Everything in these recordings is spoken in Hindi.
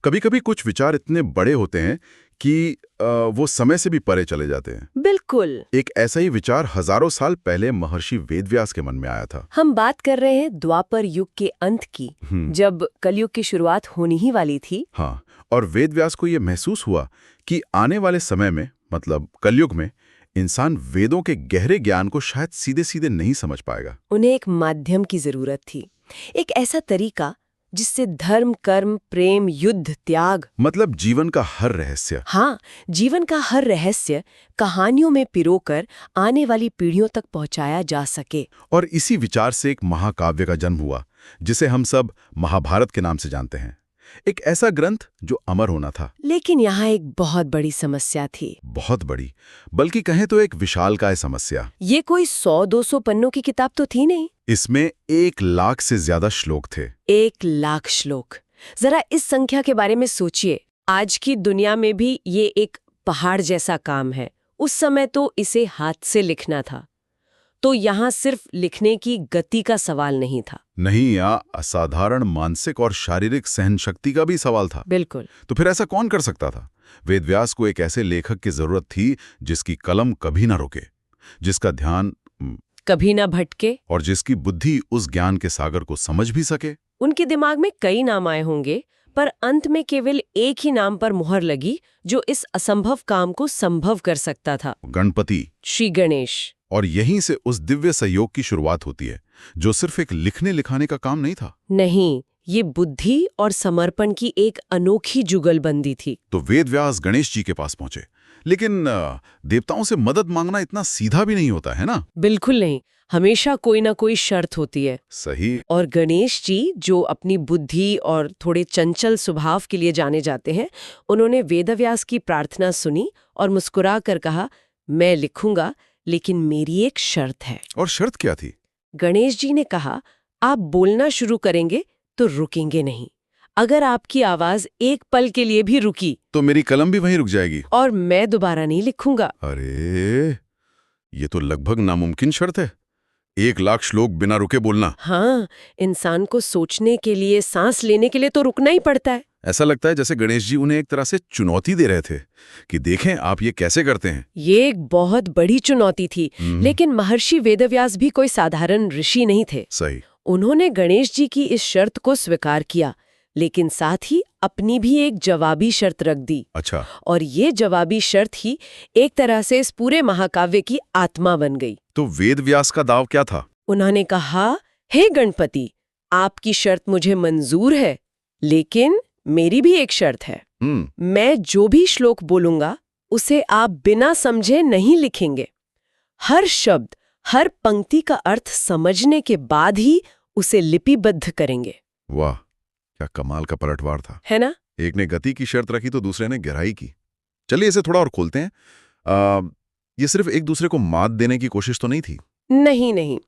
कभी कभी कुछ विचार इतने बड़े होते हैं कि वो समय से भी परे चले जाते हैं। बिल्कुल। एक ऐसा ही विचार हजारों साल पहले महर्षि वेदव्यास के मन में आया था। हम बात कर रहे हैं द्वापर युग के अंत की, जब कलयुग की शुरुआत होने ही वाली थी। हाँ, और वेदव्यास को ये महसूस हुआ कि आने वाले समय में, मतलब कलयुग में, इंसान वेदों के गहरे ज्ञान को शायद सीधे सीधे नहीं समझ पाएगा। उन्हें एक माध्यम की जरूरत थी, एक ऐसा तरीका जिससे धर्म, कर्म, प्रेम, युद्ध, त्याग, मतलब जीवन का हर रहस्य, हाँ, जीवन का हर रहस्य कहानियों में पिरोकर आने वाली पीढ़ियों तक पहुंचाया जा सके। और इसी विचार से एक महाकाव्य का जन्म हुआ, जिसे हम सब महाभारत के नाम से जानते हैं। एक ऐसा ग्रंथ जो अमर होना था। लेकिन यहाँ एक बहुत बड़ी समस्या थी। बहुत बड़ी, बल्कि कहें तो एक विशालकाय समस्या। ये कोई 100-200 पन्नों की किताब तो थी नहीं। इसमें 1,00,000 से ज्यादा श्लोक थे। 1,00,000 श्लोक। जरा इस संख्या के बारे में सोचिए। आज की दुनिया में भी ये एक पहाड़ जैसा काम है। उस समय तो इसे हाथ से लिखना था। तो यहाँ सिर्फ लिखने की गति का सवाल नहीं था। नहीं, यहाँ असाधारण मानसिक और शारीरिक सहन शक्ति का भी सवाल था। बिल्कुल। तो फिर ऐसा कौन कर सकता था? वेदव्यास को एक ऐसे लेखक की जरूरत थी जिसकी कलम कभी ना रुके, जिसका ध्यान कभी ना भटके, और जिसकी बुद्धि उस ज्ञान के सागर को समझ भी सके। उनके दिमाग में कई नाम आए होंगे, पर अंत में केवल एक ही नाम पर मुहर लगी जो इस असंभव काम को संभव कर सकता था। गणपति, श्री गणेश। और यहीं से उस दिव्य सहयोग की शुरुआत होती है, जो सिर्फ एक लिखने लिखाने का काम नहीं था। नहीं, ये बुद्धि और समर्पण की एक अनोखी जुगलबंदी थी। तो वेदव्यास गणेश जी के पास पहुंचे, लेकिन देवताओं से मदद मांगना इतना सीधा भी नहीं होता है ना? बिल्कुल नहीं, हमेशा कोई ना कोई शर्त होती है। सही। और गणेश जी, जो अपनी बुद्धि और थोड़े चंचल स्वभाव के लिए जाने जाते हैं, उन्होंने वेदव्यास की प्रार्थना सुनी और मुस्कुरा कर कहा, मैं लिखूंगा, लेकिन मेरी एक शर्त है। और शर्त क्या थी? गणेश जी ने कहा, आप बोलना शुरू करेंगे तो रुकेंगे नहीं। अगर आपकी आवाज एक पल के लिए भी रुकी तो मेरी कलम भी वहीं रुक जाएगी और मैं दोबारा नहीं लिखूंगा। अरे, ये तो लगभग नामुमकिन शर्त है। 1,00,000 श्लोक बिना रुके बोलना। हाँ, इंसान को सोचने के लिए, सांस लेने के लिए तो रुकना ही पड़ता है। ऐसा लगता है जैसे गणेश जी उन्हें एक तरह से चुनौती दे रहे थे कि देखें आप ये कैसे करते हैं। ये एक बहुत बड़ी चुनौती थी, लेकिन महर्षि वेदव्यास भी कोई साधारण ऋषि नहीं थे। सही। उन्होंने गणेश जी की इस शर्त को स्वीकार किया, लेकिन साथ ही अपनी भी एक जवाबी शर्त रख दी। अच्छा। और ये जवाबी शर्त ही एक तरह से इस पूरे महाकाव्य की आत्मा बन गई। तो वेदव्यास का दाव क्या था? उन्होंने कहा, हे गणपति, आपकी शर्त मुझे मंजूर है, लेकिन मेरी भी एक शर्त है। मैं जो भी श्लोक बोलूंगा उसे आप बिना समझे नहीं लिखेंगे। हर शब्द, हर पंक्ति का अर्थ समझने के बाद ही उसे लिपिबद्ध करेंगे। वाह, क्या कमाल का पलटवार था, है ना? एक ने गति की शर्त रखी तो दूसरे ने गहराई की। चलिए इसे थोड़ा और खोलते हैं। ये सिर्फ एक दूसरे को मात देने की कोशिश तो नहीं थी? नहीं नहीं,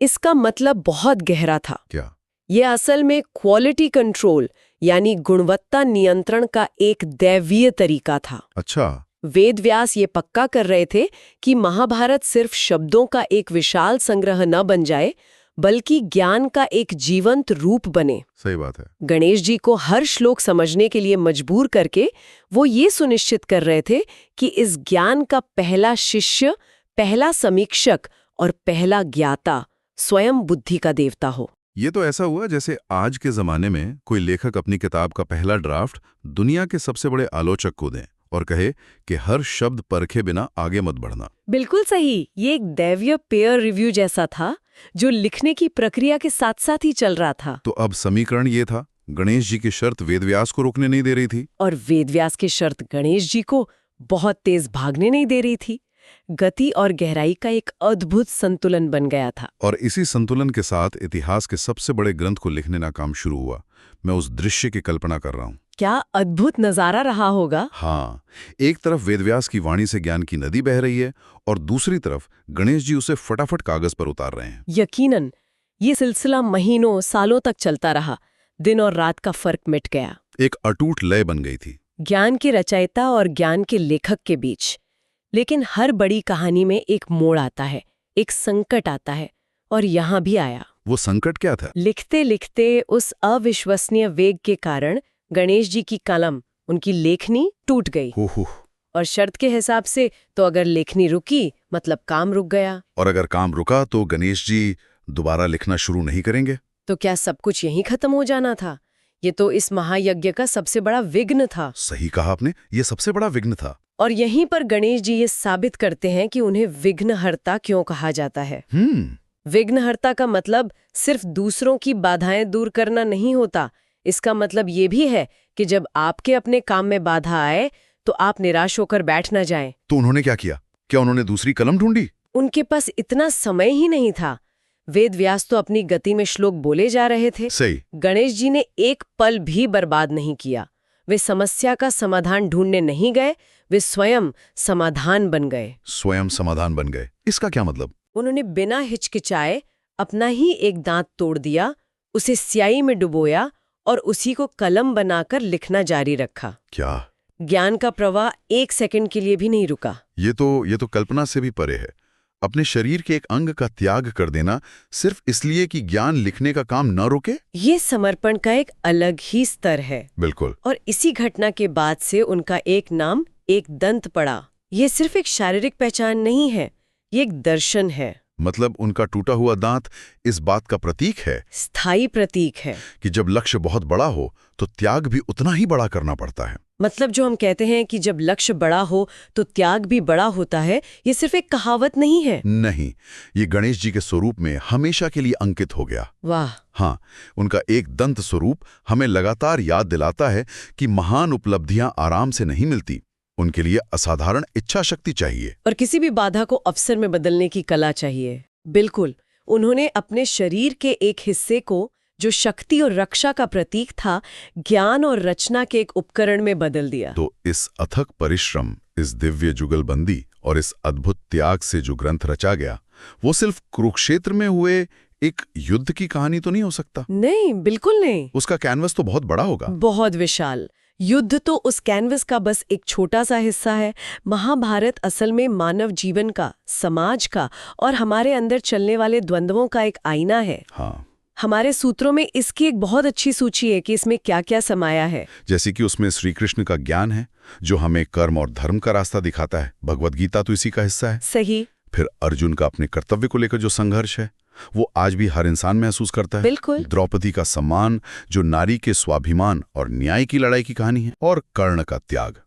इसका मतलब बहुत गहरा था। क्या? ये असल में क्वालिटी कंट्रोल यानी गुणवत्ता नियंत्रण का एक दैवीय तरीका था। अच्छा। वेदव्यास ये पक्का कर रहे थे कि महाभारत सिर्फ शब्दों का एक विशाल संग्रह न बन जाए, बल्कि ज्ञान का एक जीवंत रूप बने। सही बात है। गणेश जी को हर श्लोक समझने के लिए मजबूर करके वो ये सुनिश्चित कर रहे थे कि इस ज्ञान का पहला शिष्य, पहला समीक्षक और पहला ज्ञाता स्वयं बुद्धि का देवता हो। ये तो ऐसा हुआ जैसे आज के जमाने में कोई लेखक अपनी किताब का पहला ड्राफ्ट दुनिया के सबसे बड़े आलोचक को दें और कहे कि हर शब्द परखे बिना आगे मत बढ़ना। बिल्कुल सही। ये एक दैवीय पेयर रिव्यू जैसा था, जो लिखने की प्रक्रिया के साथ साथ ही चल रहा था। तो अब समीकरण ये था, गणेश जी की शर्त वेदव्यास को रोकने नहीं दे रही थी, और वेदव्यास की शर्त गणेश जी को बहुत तेज भागने नहीं दे रही थी। गति और गहराई का एक अद्भुत संतुलन बन गया था। और इसी संतुलन के साथ इतिहास के सबसे बड़े ग्रंथ को लिखने का काम शुरू हुआ। मैं उस दृश्य की कल्पना कर रहा हूँ। क्या अद्भुत नजारा रहा होगा। हाँ, एक तरफ वेदव्यास की वाणी से ज्ञान की नदी बह रही है और दूसरी तरफ गणेश जी उसे फटाफट कागज पर उतार रहे हैं। यकीनन ये सिलसिला महीनों, सालों तक चलता रहा। दिन और रात का फर्क मिट गया। एक अटूट लय बन गई थी ज्ञान के रचयिता और ज्ञान के लेखक के बीच। लेकिन हर बड़ी कहानी में एक मोड़ आता है, एक संकट आता है, और यहाँ भी आया। वो संकट क्या था? लिखते लिखते उस अविश्वसनीय वेग के कारण गणेश जी की कलम, उनकी लेखनी टूट गई। हो। और शर्त के हिसाब से तो अगर लेखनी रुकी मतलब काम रुक गया। और अगर काम रुका तो गणेश जी दोबारा लिखना शुरू नहीं करेंगे? तो क्या सब कुछ यहीं खत्म हो जाना था? ये तो इस महायज्ञ का सबसे बड़ा विघ्न था। सही कहा आपने, ये सबसे बड़ा विघ्न था। और यहीं पर गणेश जी ये साबित करते हैं कि उन्हें विघ्नहर्ता क्यों कहा जाता है। विघ्नहर्ता का मतलब सिर्फ दूसरों की बाधाएं दूर करना नहीं होता। इसका मतलब ये भी है कि जब आपके अपने काम में बाधा आए तो आप निराश होकर बैठ न जाएं। तो उन्होंने क्या किया? क्या उन्होंने दूसरी कलम ढूंढी? उनके पास इतना समय ही नहीं था। वेद व्यास तो अपनी गति में श्लोक बोले जा रहे थे। सही। गणेश जी ने एक पल भी बर्बाद नहीं किया। वे समस्या का समाधान ढूंढने नहीं गए, वे स्वयं समाधान बन गए। स्वयं समाधान बन गए, इसका क्या मतलब? उन्होंने बिना हिचकिचाए अपना ही एक दांत तोड़ दिया, उसे स्याही में डुबोया और उसी को कलम बनाकर लिखना जारी रखा। क्या? ज्ञान का प्रवाह एक सेकंड के लिए भी नहीं रुका। ये तो कल्पना से भी परे है। अपने शरीर के एक अंग का त्याग कर देना सिर्फ इसलिए कि ज्ञान लिखने का काम न रुके। ये समर्पण का एक अलग ही स्तर है। बिल्कुल। और इसी घटना के बाद से उनका एक नाम, एक दंत पड़ा। ये सिर्फ एक शारीरिक पहचान नहीं है, ये एक दर्शन है। मतलब उनका टूटा हुआ दांत इस बात का प्रतीक है, स्थायी प्रतीक है, कि जब लक्ष्य बहुत बड़ा हो तो त्याग भी उतना ही बड़ा करना पड़ता है। मतलब जो हम कहते हैं कि जब लक्ष्य बड़ा हो तो त्याग भी बड़ा होता है, ये सिर्फ एक कहावत नहीं है। नहीं, ये गणेश जी के स्वरूप में हमेशा के लिए अंकित हो गया। वाह। हाँ, उनका एक दंत स्वरूप हमें लगातार याद दिलाता है कि महान उपलब्धियां आराम से नहीं मिलती, उनके लिए असाधारण इच्छा शक्ति चाहिए। और किसी भी बाधा को अवसर में बदलने की कला चाहिए। बिल्कुल, उन्होंने अपने शरीर के एक हिस्से को, जो शक्ति और रक्षा का प्रतीक था, ज्ञान और रचना के एक उपकरण में बदल दिया। तो इस अथक परिश्रम, इस दिव्य जुगलबंदी और इस अद्भुत त्याग से जो ग्रंथ रचा गया, वो सिर्फ कुरुक्षेत्र में हुए एक युद्ध की कहानी तो नहीं हो सकता। नहीं, बिल्कुल नहीं। उसका कैनवस तो बहुत बड़ा होगा। बहुत विशाल। युद्ध तो उस कैनवस का बस एक छोटा सा हिस्सा है। महाभारत असल में मानव जीवन का, समाज का और हमारे अंदर चलने वाले द्वंद्वों का एक आईना है। हाँ। हमारे सूत्रों में इसकी एक बहुत अच्छी सूची है कि इसमें क्या क्या समाया है। जैसे कि उसमें श्री कृष्ण का ज्ञान है, जो हमें कर्म और धर्म का रास्ता दिखाता है। भगवद गीता तो इसी का हिस्सा है। सही। फिर अर्जुन का अपने कर्तव्य को लेकर जो संघर्ष है, वो आज भी हर इंसान महसूस करता है। बिल्कुल। द्रौपदी का सम्मान, जो नारी के स्वाभिमान और न्याय की लड़ाई की कहानी है। और कर्ण का त्याग,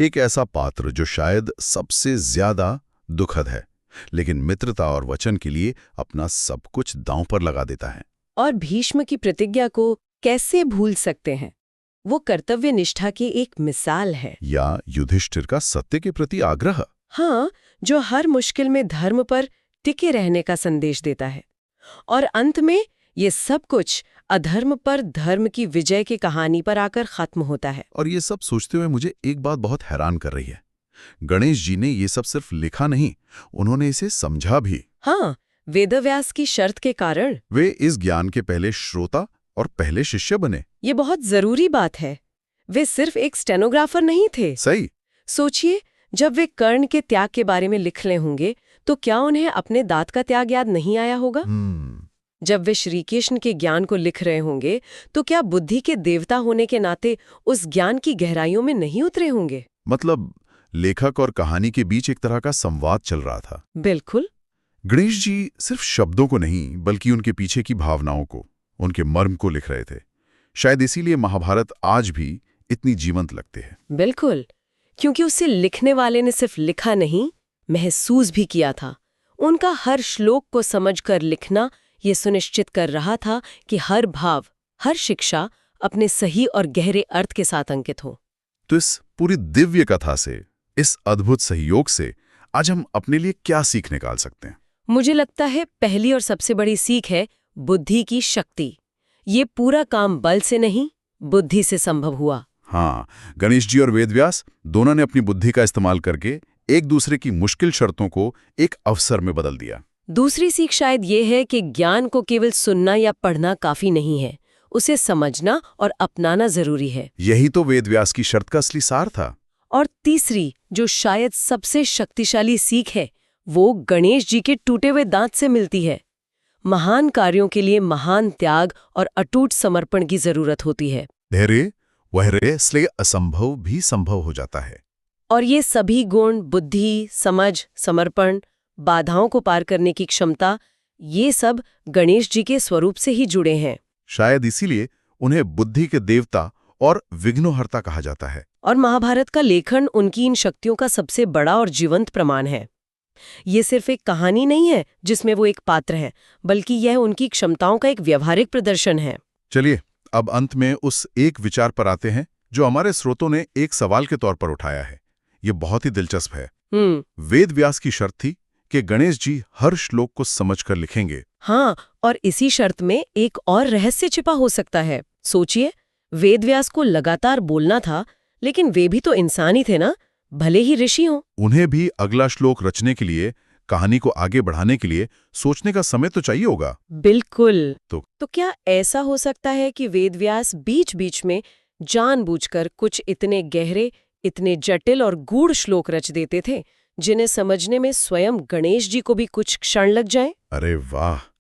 एक ऐसा पात्र जो शायद सबसे ज्यादा दुखद है, लेकिन मित्रता और वचन के लिए अपना सब कुछ दांव पर लगा देता है। और भीष्म की प्रतिज्ञा को कैसे भूल सकते हैं? वो कर्तव्य निष्ठा की एक मिसाल है। या युधिष्ठिर का सत्य के प्रति आग्रह। हाँ, जो हर मुश्किल में धर्म पर टिके रहने का संदेश देता है। और अंत में ये सब कुछ अधर्म पर धर्म की विजय की कहानी पर आकर खत्म होता है। और ये सब सोचते हुए मुझे एक बात बहुत हैरान कर रही है। गणेश जी ने ये सब सिर्फ लिखा नहीं, उन्होंने इसे समझा भी। हाँ, वेदव्यास की शर्त के कारण वे इस ज्ञान के पहले श्रोता और पहले शिष्य बने। ये बहुत जरूरी बात है। वे सिर्फ एक स्टेनोग्राफर नहीं थे। सही। सोचिए, जब वे कर्ण के त्याग के बारे में लिख रहे होंगे तो क्या उन्हें अपने दांत का त्याग याद नहीं आया होगा? जब वे श्री कृष्ण के ज्ञान को लिख रहे होंगे तो क्या बुद्धि के देवता होने के नाते उस ज्ञान की गहराइयों में नहीं उतरे होंगे? मतलब लेखक और कहानी के बीच एक तरह का संवाद चल रहा था। बिल्कुल। गणेश जी सिर्फ शब्दों को नहीं, बल्कि उनके पीछे की भावनाओं को, उनके मर्म को लिख रहे थे। शायद इसीलिए महाभारत आज भी इतनी जीवंत लगते हैं। बिल्कुल, क्योंकि उसे लिखने वाले ने सिर्फ लिखा नहीं, महसूस भी किया था। उनका हर श्लोक को समझकर लिखना ये सुनिश्चित कर रहा था कि हर भाव, हर शिक्षा अपने सही और गहरे अर्थ के साथ अंकित हो। तो इस पूरी दिव्य कथा से, इस अद्भुत सहयोग से आज हम अपने लिए क्या सीख निकाल सकते हैं? मुझे लगता है पहली और सबसे बड़ी सीख है बुद्धि की शक्ति। ये पूरा काम बल से नहीं, बुद्धि से संभव हुआ। हाँ, गणेश जी और वेदव्यास दोनों ने अपनी बुद्धि का इस्तेमाल करके एक दूसरे की मुश्किल शर्तों को एक अवसर में बदल दिया। दूसरी सीख शायद ये है कि ज्ञान को केवल सुनना या पढ़ना काफी नहीं है, उसे समझना और अपनाना जरूरी है। यही तो वेदव्यास की शर्त का असली सार था। और तीसरी, जो शायद सबसे शक्तिशाली सीख है, वो गणेश जी के टूटे हुए दांत से मिलती है। महान कार्यों के लिए महान त्याग और अटूट समर्पण की जरूरत होती है। धैर्य, वह रहे, इसलिए असंभव भी संभव हो जाता है। और ये सभी गुण, बुद्धि, समझ, समर्पण, बाधाओं को पार करने की क्षमता, ये सब गणेश जी के स्वरूप से ही जुड़े हैं। शायद इसीलिए उन्हें बुद्धि के देवता और विघ्नहर्ता कहा जाता है। और महाभारत का लेखन उनकी इन शक्तियों का सबसे बड़ा और जीवंत प्रमाण है। ये सिर्फ एक कहानी नहीं है जिसमें वो एक पात्र है, बल्कि यह उनकी क्षमताओं का एक व्यवहारिक प्रदर्शन है। चलिए अब अंत में उस एक विचार पर आते हैं जो हमारे स्रोतों ने एक सवाल के तौर पर उठाया है। ये बहुत ही दिलचस्प है। वेद व्यास की शर्त थी कि गणेश जी हर श्लोक को समझकर लिखेंगे। हाँ, और इसी शर्त में एक और रहस्य छिपा हो सकता है। सोचिए, वेद व्यास को लगातार बोलना था, लेकिन वे भी तो इंसान ही थे ना, भले ही ऋषि हों। उन्हें भी अगला श्लोक रचने के लिए, कहानी को आगे बढ़ाने के लिए सोचने का समय तो चाहिए होगा। बिल्कुल। तो क्या ऐसा हो सकता है कि वेद व्यास बीच बीच में जानबूझकर कुछ इतने गहरे, इतने जटिल और गूढ़ श्लोक रच देते थे जिन्हें समझने में स्वयं गणेश जी को भी कुछ क्षण लग जाए? अरे वाह!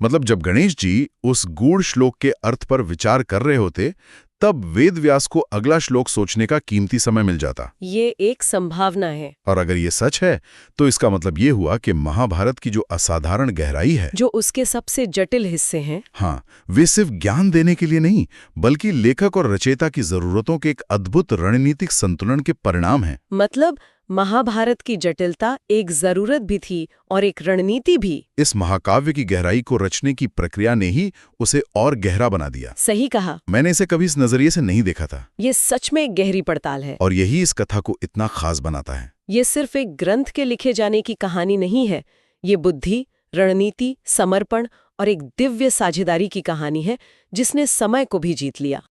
मतलब जब गणेश जी उस गूढ़ श्लोक के अर्थ पर विचार कर रहे होते, तब वेद व्यास को अगला श्लोक सोचने का कीमती समय मिल जाता। ये एक संभावना है। और अगर ये सच है, तो इसका मतलब ये हुआ कि महाभारत की जो असाधारण गहराई है, जो उसके सबसे जटिल हिस्से हैं, हाँ, वे सिर्फ ज्ञान देने के लिए नहीं, बल्कि लेखक और रचयिता की जरूरतों के एक अद्भुत रणनीतिक संतुलन के परिणाम हैं। मतलब महाभारत की जटिलता एक जरूरत भी थी और एक रणनीति भी। इस महाकाव्य की गहराई को रचने की प्रक्रिया ने ही उसे और गहरा बना दिया। सही कहा। मैंने इसे कभी इस नजरिए से नहीं देखा था। ये सच में एक गहरी पड़ताल है। और यही इस कथा को इतना खास बनाता है। ये सिर्फ एक ग्रंथ के लिखे जाने की कहानी नहीं है। ये बुद्धि, रणनीति, समर्पण और एक दिव्य साझेदारी की कहानी है जिसने समय को भी जीत लिया।